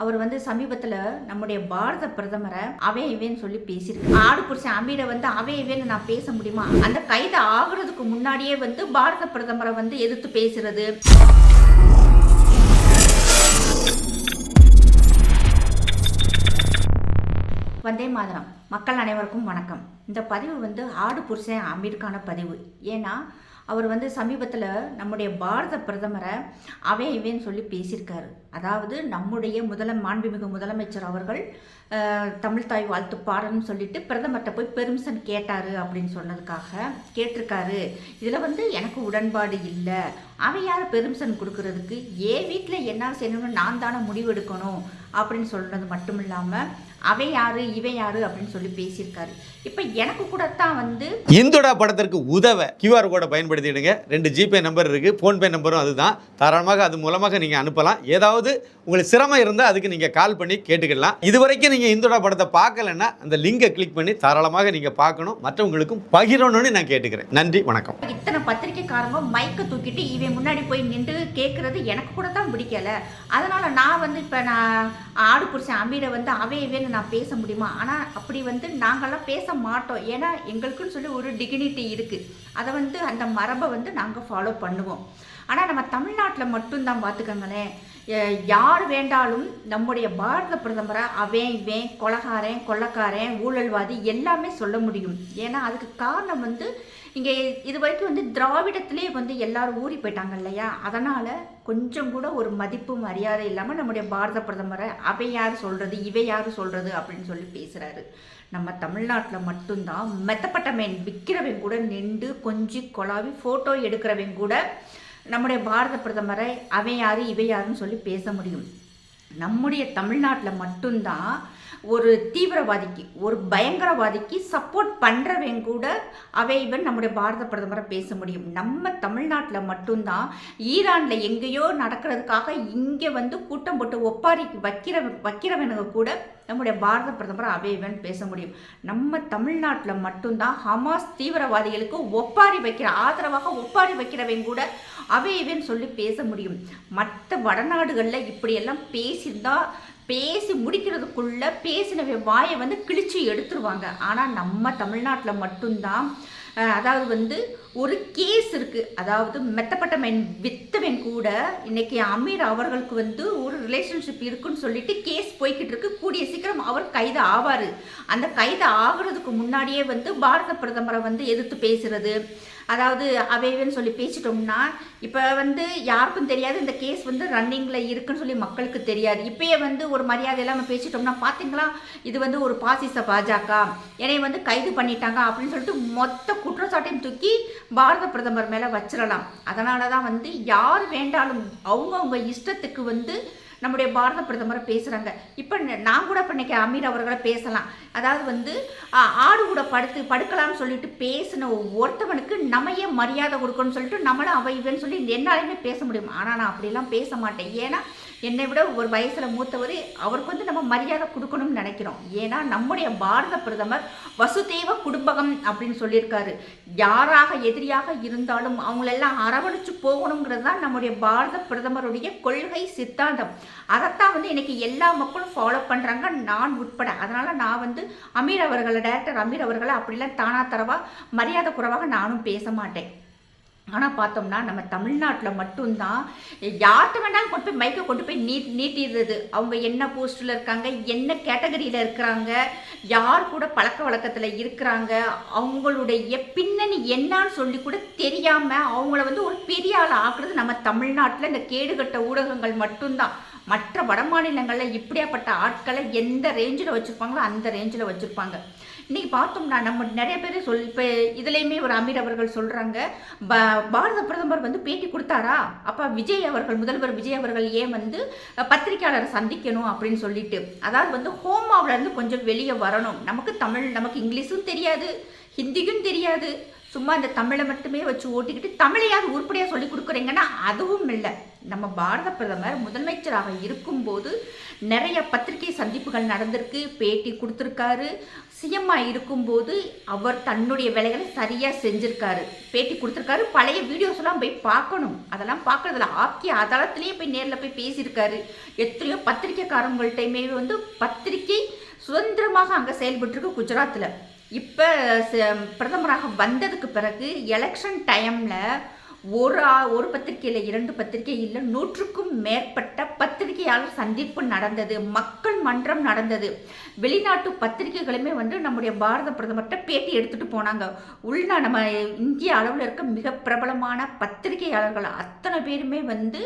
அவர் சமீபத்துல நம்முடைய பாரத பிரதமரை அவே இவேன்னு சொல்லி பேசியிருக்கு. ஆடு புருஷன் அமீரை அவே இவேன்னு நான் பேச முடியுமா? அந்த கைது ஆகுறதுக்கு முன்னாடியே பாரத பிரதமரை எதிர்த்து பேசுறது. வந்தே மாதரம். மக்கள் அனைவருக்கும் வணக்கம். இந்த பதிவு ஆடு புருஷன் அமீருக்கான பதிவு. ஏன்னா அவர் சமீபத்தில் நம்முடைய பாரத பிரதமரை அவே இவேன்னு சொல்லி பேசியிருக்காரு. அதாவது நம்முடைய மாண்புமிகு முதலமைச்சர் அவர்கள் தமிழ் தாய் வாழ்த்து பாடணும்னு சொல்லிட்டு பிரதமர்கிட்ட போய் பெர்மிஷன் கேட்டார் அப்படின்னு சொன்னதுக்காக கேட்டிருக்காரு. இதில் எனக்கு உடன்பாடு இல்லை. அவன் யார் பெர்மிஷன் கொடுக்கறதுக்கு? ஏன் வீட்டில் என்ன செய்யணும்னு நான் தானே முடிவெடுக்கணும் அப்படின்னு சொல்கிறது மட்டும் இல்லாமல் அவை யாரு இவை யாரு அப்படின்னு சொல்லி பேசியிருக்காரு. இப்போ எனக்கு கூட தான் இந்துடா படத்திற்கு உதவ QR கோடை பயன்படுத்திடுங்க. 2 ஜிபே நம்பர் இருக்குது, ஃபோன்பே நம்பரும் அதுதான். தாராளமாக அது மூலமாக நீங்கள் அனுப்பலாம். ஏதாவது உங்களுக்கு சிரமம் இருந்தால் அதுக்கு நீங்கள் கால் பண்ணி கேட்டுக்கலாம். இதுவரைக்கும் நீங்கள் இந்துடா படத்தை பார்க்கலன்னா அந்த லிங்கை கிளிக் பண்ணி தாராளமாக நீங்கள் பார்க்கணும், மற்றவங்களுக்கும் பகிரணும்னு நான் கேட்டுக்கிறேன். நன்றி, வணக்கம். இத்தனை பத்திரிக்கைக்காரங்க மைக்கை தூக்கிட்டு இவன் முன்னாடி போய் நின்று கேட்கறது எனக்கு கூட தான் பிடிக்கல. அதனால நான் இப்போ நான் ஆடு புருஷன் அமீரை அவே இவேன்னு நான் பேச முடியுமா? ஆனால் அப்படி நாங்கள்லாம் பேச மாட்டோம். ஏன்னா எங்களுக்குன்னு சொல்லி ஒரு டிக்னிட்டி இருக்குது. அதை அந்த மரபை நாங்கள் ஃபாலோ பண்ணுவோம். ஆனால் நம்ம தமிழ்நாட்டில் மட்டும்தான் பார்த்துக்கோங்களேன், யார் வேண்டாலும் நம்முடைய பாரத பிரதமரை அவன் இவன் கொலகாரன் கொள்ளக்காரன் ஊழல்வாதி எல்லாமே சொல்ல முடியும். ஏன்னா அதுக்கு காரணம் இங்கே இது வரைக்கும் திராவிடத்திலே எல்லாரும் ஊறி போயிட்டாங்க இல்லையா? அதனால் கொஞ்சம் கூட ஒரு மதிப்பு மரியாதை இல்லாமல் நம்முடைய பாரத பிரதமரை அவை யார் சொல்கிறது இவை யார் சொல்கிறது அப்படின்னு சொல்லி பேசுகிறாரு. நம்ம தமிழ்நாட்டில் மட்டும்தான் மெத்தப்பட்ட மீன் விற்கிறவங்க கூட நின்று கொஞ்சி கொலாவி ஃபோட்டோ எடுக்கிறவங்க கூட நம்முடைய பாரத பிரதமரை அவை யார் இவை யாருன்னு சொல்லி பேச முடியும். நம்முடைய தமிழ்நாட்டில் மட்டும்தான் ஒரு தீவிரவாதிக்கு ஒரு பயங்கரவாதிக்கு சப்போர்ட் பண்ணுறவங்க கூட அவை இவன் நம்முடைய பாரத பிரதமரை பேச முடியும். நம்ம தமிழ்நாட்டில் மட்டும்தான் ஈரானில் எங்கேயோ நடக்கிறதுக்காக இங்கே கூட்டம் போட்டு ஒப்பாரி வைக்கிறவனுங்க கூட நம்முடைய பாரத பிரதமரை அவை இவன் பேச முடியும். நம்ம தமிழ்நாட்டில் மட்டும்தான் ஹமாஸ் தீவிரவாதிகளுக்கு ஆதரவாக ஒப்பாரி வைக்கிறவங்க கூட அவை இவன் சொல்லி பேச முடியும். மற்ற வடநாடுகளில் இப்படியெல்லாம் பேசி முடிக்கிறதுக்குள்ள பேசின வாயை கிழிச்சு எடுத்துருவாங்க. ஆனால் நம்ம தமிழ்நாட்டில் மட்டும்தான் அதாவது ஒரு கேஸ் இருக்குது. அதாவது மெத்தப்பட்ட மென் வித்தவன் கூட இன்னைக்கு அமீர் அவர்களுக்கு ஒரு ரிலேஷன்ஷிப் இருக்குன்னு சொல்லிட்டு கேஸ் போய்கிட்டு இருக்கு. கூடிய சீக்கிரம் அவர் கைது ஆவார். அந்த கைது ஆகுறதுக்கு முன்னாடியே பாரத பிரதமரை எதிர்த்து பேசுறது, அதாவது அவைவன்னு சொல்லி பேசிட்டோம்னா இப்போ யாருக்கும் தெரியாது இந்த கேஸ் ரன்னிங்கில் இருக்குன்னு சொல்லி மக்களுக்கு தெரியாது. இப்போயே ஒரு மரியாதை இல்லாமல் பேசிட்டோம்னா பார்த்தீங்களா இது ஒரு பாசிச பாஜக என்னை கைது பண்ணிட்டாங்க அப்படின்னு சொல்லிட்டு மொத்த குற்றச்சாட்டையும் தூக்கி பாரத பிரதமர் மேலே வச்சிடலாம். அதனால தான் யார் வேண்டாலும் அவங்கவுங்க இஷ்டத்துக்கு நம்முடைய பாரத பிரதமரை பேசுகிறாங்க. இப்போ நான் கூட இப்போ இன்றைக்கி அமீர் அவர்களை பேசலாம். அதாவது ஆடு கூட படுக்கலாம்னு சொல்லிட்டு பேசின ஒருத்தவனுக்கு நம்ம ஏன் மரியாதை கொடுக்கணும்னு சொல்லிட்டு நம்மளும் அவை இவன்னு சொல்லி என்னாலையுமே பேச முடியும். ஆனால் நான் அப்படிலாம் பேச மாட்டேன். ஏன்னா என்னை விட ஒரு வயசில் மூத்தவர், அவருக்கு நம்ம மரியாதை கொடுக்கணும்னு நினைக்கிறோம். ஏன்னா நம்முடைய பாரத பிரதமர் வசுதேவ குடும்பகம் அப்படின்னு சொல்லியிருக்காரு. யாராக எதிரியாக இருந்தாலும் அவங்களெல்லாம் அரவணைச்சு போகணுங்கிறது தான் நம்முடைய பாரத பிரதமருடைய கொள்கை சித்தாந்தம். அதைத்தான் இன்னைக்கு எல்லா மக்களும் ஃபாலோ பண்ணுறாங்க, நான் உட்பட. அதனால் நான் அமீர் அவர்களை டைரக்டர் அமீர் அவர்களை அப்படிலாம் தானாத்தரவா மரியாதை குறைவாக நானும் பேச மாட்டேன். ஆனால் பார்த்தோம்னா நம்ம தமிழ்நாட்டில் மட்டும்தான் யார்கிட்ட வேண்டாலும் கொண்டு போய் மைக்கை கொண்டு போய் நீட்டிடுறது. அவங்க என்ன போஸ்டில் இருக்காங்க, என்ன கேட்டகரியில் இருக்கிறாங்க, யார் கூட பழக்க வழக்கத்தில் இருக்கிறாங்க, அவங்களுடைய பின்னணி என்னான்னு சொல்லி கூட தெரியாமல் அவங்கள ஒரு பெரிய ஆள் ஆக்குறது நம்ம தமிழ்நாட்டில் இந்த கேடுகட்ட ஊடகங்கள் மட்டும்தான். மற்ற வட மாநிலங்களில் இப்படியாப்பட்ட ஆட்களை எந்த ரேஞ்சில் வச்சுருப்பாங்களோ அந்த ரேஞ்சில் வச்சுருப்பாங்க. இன்றைக்கி பார்த்தோம்னா நம்ம நிறைய பேர் இப்போ இதுலேயுமே ஒரு அமீர் அவர்கள் சொல்கிறாங்க, பாரத பிரதமர் பேட்டி கொடுத்தாரா, அப்போ விஜய் அவர்கள் முதல்வர் விஜய் அவர்கள் ஏன் பத்திரிக்கையாளரை சந்திக்கணும் அப்படின்னு சொல்லிட்டு. அதாவது ஹோமாவிலேருந்து கொஞ்சம் வெளியே வரணும். நமக்கு இங்கிலீஷும் தெரியாது, ஹிந்தியும் தெரியாது. சும்மா இந்த தமிழை மட்டுமே வச்சு ஓட்டிக்கிட்டு தமிழையாவது உருப்படியாக சொல்லி கொடுக்குறீங்கன்னா அதுவும் இல்லை. நம்ம பாரத பிரதமர் முதலமைச்சராக இருக்கும்போது நிறைய பத்திரிகை சந்திப்புகள் நடந்திருக்கு, பேட்டி கொடுத்துருக்காரு. சிஎம்மாக இருக்கும்போது அவர் தன்னுடைய வேலைகளை சரியாக செஞ்சுருக்காரு, பேட்டி கொடுத்துருக்காரு. பழைய வீடியோஸ்லாம் போய் பார்க்கணும், அதெல்லாம் பார்க்குறதுல ஆக்கிய அதளத்திலேயே போய் நேரில் போய் பேசியிருக்காரு. எத்தனையோ பத்திரிக்கைக்காரங்கள்ட்டையுமே வந்து பத்திரிகை சுதந்திரமாக அங்கே செயல்பட்டுருக்கு குஜராத்தில். இப்போ பிரதமராக வந்ததுக்கு பிறகு எலெக்ஷன் டைமில் ஒரு பத்திரிகை இல்லை, 2 பத்திரிகை இல்லை, 100க்கும் மேற்பட்ட பத்திரிகையாளர் சந்திப்பு நடந்தது, மக்கள் மன்றம் நடந்தது. வெளிநாட்டு பத்திரிகைகளுமே வந்து நம்முடைய பாரத பிரதமர்கிட்ட பேட்டி எடுத்துகிட்டு போனாங்க. நம்ம இந்திய அளவில் இருக்க மிக பிரபலமான பத்திரிகையாளர்கள் அத்தனை பேருமே வந்து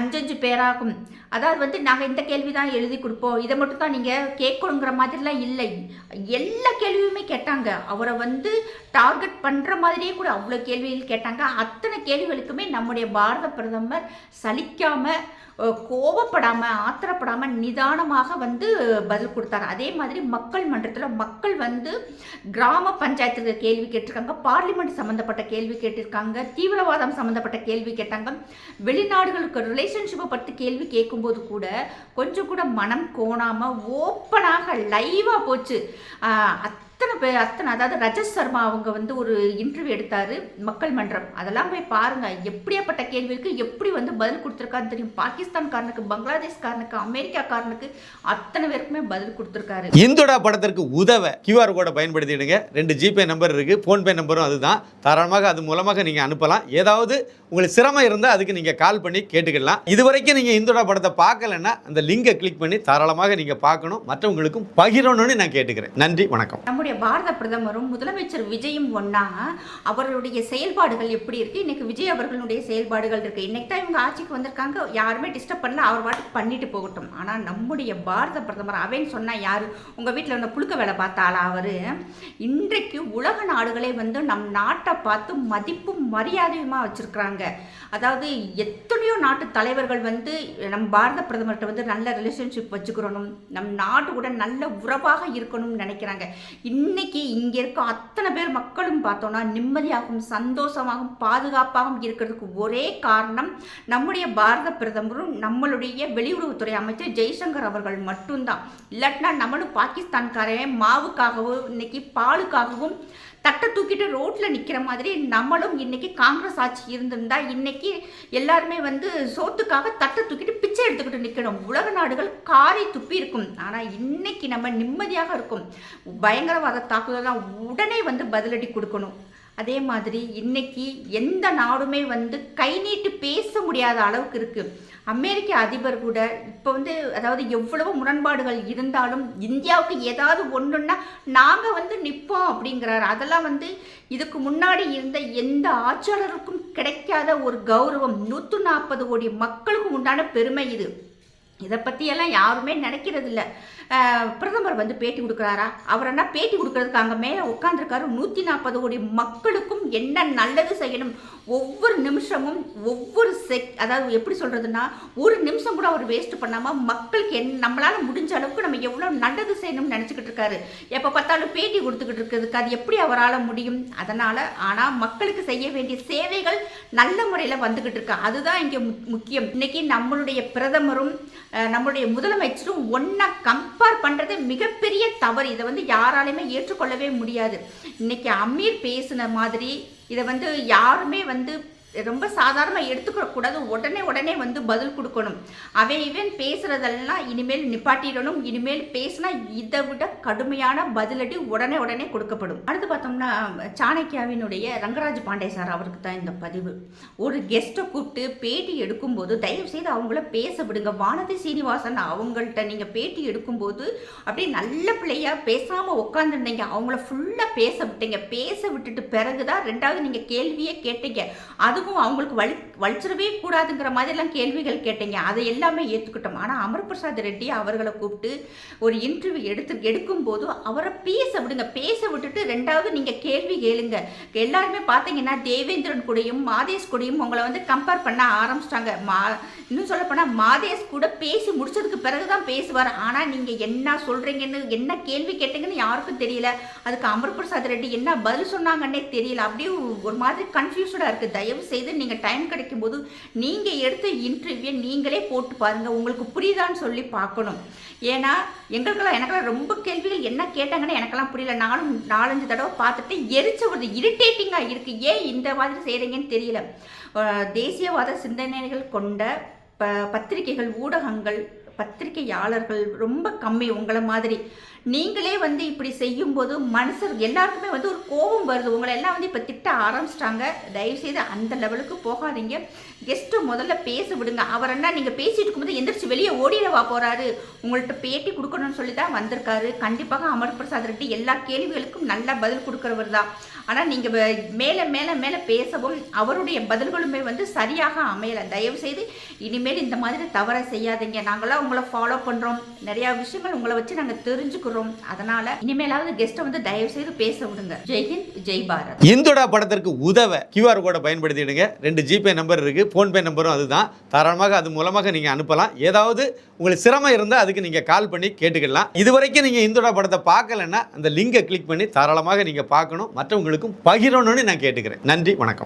5 பேராகும். அதாவது வந்து நாங்கள் இந்த கேள்வி தான் எழுதி கொடுப்போம், இதை மட்டும் தான் நீங்கள் கேட்கணுங்கிற மாதிரிலாம் இல்லை, எல்லா கேள்வியுமே கேட்டாங்க. அவரை வந்து டார்கெட் பண்ணுற மாதிரியே கூட அவ்வளோ கேள்விகள் கேட்டாங்க. அத்தனை கேள்விகளுக்குமே நம்முடைய பாரத பிரதமர் சலிக்காமல், கோபப்படாமல், ஆத்திரப்படாமல் நிதானமாக வந்து பதில் கொடுத்தாரு. அதே மாதிரி மக்கள் மன்றத்தில் மக்கள் வந்து கிராம பஞ்சாயத்து கேள்வி கேட்டிருக்காங்க, பார்லிமெண்ட் சம்மந்தப்பட்ட கேள்வி கேட்டிருக்காங்க, தீவிரவாதம் சம்மந்தப்பட்ட கேள்வி கேட்டாங்க. வெளிநாடுகளுக்கு ரிலேஷன்ஷிப்பை பற்றி கேள்வி கேட்கும்போது கூட கொஞ்சம் கூட மனம் கோணாமல் ஓப்பனாக லைவாக போச்சு. அதாவது ரஜத் சர்மா அவங்க வந்து ஒரு இன்டர்வியூ எடுத்தாரு மக்கள் மன்றம், அதெல்லாம் போய் பாருங்க. எப்படியாப்பட்ட கேள்விக்கு எப்படி வந்து பதில் கொடுத்துருக்காருன்னு தெரியும். பாகிஸ்தான்காரனுக்கு, பங்களாதேஷ்காரனுக்கு, அமெரிக்காக்காரனுக்கு அத்தனை பேருக்குமே பதில் கொடுத்துருக்காரு. இந்துடா படத்திற்கு உதவ QR கோடை பயன்படுத்திடுங்க. 2 ஜிபே நம்பர் இருக்கு, ஃபோன்பே நம்பரும் அதுதான். தாராளமாக அது மூலமாக நீங்க அனுப்பலாம். ஏதாவது உங்களுக்கு சிரமம் இருந்தால் அதுக்கு நீங்க கால் பண்ணி கேட்டுக்கலாம். இதுவரைக்கும் நீங்க இந்துடா படத்தை பார்க்கலன்னா அந்த லிங்கை கிளிக் பண்ணி தாராளமாக நீங்க பார்க்கணும், மற்றவங்களுக்கும் பகிரணும்னு நான் கேட்டுக்கிறேன். நன்றி, வணக்கம். நம்முடைய பாரத பிரதமரும் முதலமைச்சர் விஜயும் ஒன்னா அவர்களுடைய செயல்பாடுகள் எப்படி இருக்கு, இன்னைக்கு விஜய் அவர்களுடைய செயல்பாடுகள் இருக்கு. இன்னைக்கு தான் இவங்க ஆட்சிக்கு வந்திருக்காங்க, யாருமே டிஸ்டர்ப் பண்ணல, அவர் பாட்டுக்கு பண்ணிட்டு போகட்டும். ஆனா நம்முடைய பாரத பிரதமர் அவன் சொன்னா யாரு, உங்க வீட்டில் வந்து புழுக்க வேலை பார்த்தாளா அவரு? இன்றைக்கு உலக நாடுகளே வந்து நம் நாட்டை பார்த்து மதிப்பும் மரியாதையுமா வச்சிருக்கிறாங்க. அதாவது எத்தனையோ நாட்டு தலைவர்கள் வந்து நம் பாரத பிரதமர்கிட்ட வந்து நல்ல ரிலேஷன்ஷிப் வச்சுக்கிறணும், நம் நாட்டு கூட நல்ல உறவாக இருக்கணும்னு நினைக்கிறாங்க. இன்னைக்கு இங்கே இருக்க அத்தனை பேர் மக்களும் பார்த்தோன்னா நிம்மதியாகவும் சந்தோஷமாகவும் பாதுகாப்பாகவும் இருக்கிறதுக்கு ஒரே காரணம் நம்முடைய பாரத பிரதமரும் நம்மளுடைய வெளியுறவுத்துறை அமைச்சர் ஜெய்சங்கர் அவர்கள் மட்டும்தான். இல்லாட்டினா நம்மளும் பாகிஸ்தான்காரன் மாவுக்காகவும் இன்னைக்கு பாலுக்காகவும் தட்டை தூக்கிட்டு ரோட்டில் நிற்கிற மாதிரி நம்மளும் இன்னைக்கு காங்கிரஸ் ஆட்சி இருந்திருந்தா இன்னைக்கு எல்லாருமே வந்து சோத்துக்காக தட்டை தூக்கிட்டு பிச்சை எடுத்துக்கிட்டு நிற்கணும். உலக நாடுகள் காரை துப்பி இருக்கும். ஆனால் இன்னைக்கு நம்ம நிம்மதியாக இருக்கும். பயங்கரவாத தாக்குதலாம் உடனே வந்து பதிலடி கொடுக்கணும். அதே மாதிரி இன்னைக்கு எந்த நாடுமே வந்து கை நீட்டு பேச முடியாத அளவுக்கு இருக்குது. அமெரிக்க அதிபர் கூட இப்போ வந்து அதாவது எவ்வளவு முரண்பாடுகள் இருந்தாலும் இந்தியாவுக்கு ஏதாவது ஒன்றுன்னா நாங்கள் வந்து நிற்போம் அப்படிங்கிறாரு. அதெல்லாம் வந்து இதுக்கு முன்னாடி இருந்த எந்த ஆட்சியாளருக்கும் கிடைக்காத ஒரு கௌரவம். 140 கோடி மக்களுக்கும் உண்டான பெருமை இது. இதை பற்றியெல்லாம் யாருமே நினைக்கிறது இல்லை. பிரதமர் வந்து பேட்டி கொடுக்குறாரா? அவர் என்ன பேட்டி கொடுக்கறதுக்கு அங்கே மேலே உட்காந்துருக்காரு. 140 கோடி மக்களுக்கும் என்ன நல்லது செய்யணும், ஒவ்வொரு நிமிஷமும் ஒவ்வொரு அதாவது எப்படி சொல்கிறதுனா ஒரு நிமிஷம் கூட அவர் வேஸ்ட் பண்ணாமல் மக்களுக்கு நம்மளால் முடிஞ்ச அளவுக்கு நம்ம எவ்வளோ நல்லது செய்யணும்னு நினச்சிக்கிட்டு இருக்காரு. எப்போ பார்த்தாலும் பேட்டி கொடுத்துக்கிட்டு இருக்கிறதுக்கு அது எப்படி அவரால் முடியும்? அதனால் ஆனால் மக்களுக்கு செய்ய வேண்டிய சேவைகள் நல்ல முறையில் வந்துக்கிட்டு இருக்கு. அதுதான் இங்கே முக்கியம். இன்னைக்கு நம்மளுடைய பிரதமரும் நம்மளுடைய முதலமைச்சரும் ஒன்றா கம்பேர் பண்ணுறது மிகப்பெரிய தவறு. இதை வந்து யாராலையுமே ஏற்றுக்கொள்ளவே முடியாது. இன்னைக்கு அமீர் பேசின மாதிரி இதை வந்து யாருமே வந்து ரொம்ப சாதாரணமாக எடுத்துக்கூடாது. உடனே வந்து பதில் கொடுக்கணும். இவன் பேசுகிறதெல்லாம் இனிமேல் நிப்பாட்டிடணும். இனிமேல் பேசினா இதை விட கடுமையான பதிலடி உடனே கொடுக்கப்படும். அடுத்து பார்த்தோம்னா சாணக்கியாவினுடைய ரங்கராஜ் பாண்டே சார் அவருக்கு தான் இந்த பதிவு. ஒரு கெஸ்ட்டை கூப்பிட்டு பேட்டி எடுக்கும்போது தயவு செய்து அவங்கள பேச விடுங்க. வானதி சீனிவாசன் அவங்கள்ட்ட நீங்கள் பேட்டி எடுக்கும்போது அப்படியே நல்ல பிள்ளையாக பேசாமல் உட்காந்துருந்தீங்க, அவங்கள ஃபுல்லாக பேச விட்டீங்க. பேச விட்டுட்டு பிறகுதான் 2வது நீங்கள் கேள்வியே கேட்டீங்க. அது அவங்களுக்கு வலிச்சிடவே கூடாதுங்கிற மாதிரிலாம் கேள்விகள் கேட்டீங்க. அதை எல்லாமே ஏற்றுக்கிட்டோம். ஆனால் அமர் பிரசாத் ரெட்டி அவர்களை கூப்பிட்டு ஒரு இன்டர்வியூ எடுக்கும்போது அவரை பேச விடுங்க. பேச விட்டுட்டு 2வது நீங்கள் கேள்வி கேளுங்க. எல்லாருமே பார்த்தீங்கன்னா தேவேந்திரன் கூடயும் மாதேஷ் கூடயும் உங்களை வந்து கம்பேர் பண்ண ஆரம்பிச்சிட்டாங்க. இன்னும் சொல்லப்போனால் மாதேஷ் கூட பேசி முடிச்சதுக்கு பிறகுதான் பேசுவார். ஆனால் நீங்கள் என்ன சொல்கிறீங்கன்னு, என்ன கேள்வி கேட்டீங்கன்னு யாருக்கும் தெரியல. அதுக்கு அமர் பிரசாத் ரெட்டி என்ன பதில் சொன்னாங்கன்னே தெரியல. அப்படியே ஒரு மாதிரி கன்ஃபியூஸ்டாக இருக்குது. தயவு செய்து நீங்கள் டைம் கிடைக்கும்போது நீங்கள் எடுத்த இன்டர்வியூ நீங்களே போட்டு பாருங்கள், உங்களுக்கு புரியுதான்னு சொல்லி பார்க்கணும். ஏன்னா எனக்கெல்லாம் ரொம்ப கேள்விகள் என்ன கேட்டாங்கன்னு எனக்கெல்லாம் புரியல. நானும் 4-5 தடவை பார்த்துட்டு எரிச்ச ஒரு இரிட்டேட்டிங்காக இருக்குது. ஏன் இந்த மாதிரி செய்கிறீங்கன்னு தெரியல. தேசியவாத சிந்தனைகள் கொண்ட பத்திரிகைகள், ஊடகங்கள், பத்திரிகையாளர்கள் ரொம்ப கம்மி. உங்களை மாதிரி நீங்களே வந்து இப்படி செய்யும்போது மனுஷர் எல்லாருக்குமே வந்து ஒரு கோபம் வருது. உங்களை எல்லாம் வந்து இப்போ திட்ட ஆரம்பிச்சிட்டாங்க. தயவுசெய்து அந்த லெவலுக்கு போகாதீங்க. கெஸ்ட்டு முதல்ல பேச விடுங்க. அவர் என்ன நீங்கள் பேசிட்டு இருக்கும்போது எந்திரிச்சு வெளியே ஓடிடவா போகிறாரு? உங்கள்கிட்ட பேட்டி கொடுக்கணும்னு சொல்லி தான் வந்திருக்காரு. கண்டிப்பாக அமர் பிரசாத் ரெட்டி எல்லா கேள்விகளுக்கும் நல்லா பதில் கொடுக்குறவர் தான். ஆனால் நீங்கள் மேலே மேலே மேலே பேசவும் அவருடைய பதில்களுமே வந்து சரியாக அமையலை. தயவுசெய்து இனிமேல் இந்த மாதிரி தவறை செய்யாதீங்க. நாங்களாம் உங்களை ஃபாலோ பண்ணுறோம், நிறையா விஷயங்கள் உங்களை வச்சு நாங்கள் தெரிஞ்சுக்கிறோம். அதனால இனிமேலாவது கெஸ்ட்டை வந்து தயவுசெய்து பேச விடுங்க. ஜெய்ஹிந்த், ஜெய் பாரத். இந்துடா படத்திற்கு உதவ QR கோடை பயன்படுத்திடுங்க. 2 ஜிபே நம்பர் இருக்குது, ஃபோன்பே நம்பரும் அதுதான். தாராளமாக அது மூலமாக நீங்கள் அனுப்பலாம். ஏதாவது உங்களுக்கு சிரமம் இருந்தால் அதுக்கு நீங்கள் கால் பண்ணி கேட்டுக்கலாம். இதுவரைக்கும் நீங்கள் இந்துடா படத்தை பார்க்கலன்னா அந்த லிங்கை கிளிக் பண்ணி தாராளமாக நீங்கள் பார்க்கணும், மற்றவங்களுக்கும் பகிரணும்னு நான் கேட்டுக்கிறேன். நன்றி, வணக்கம்.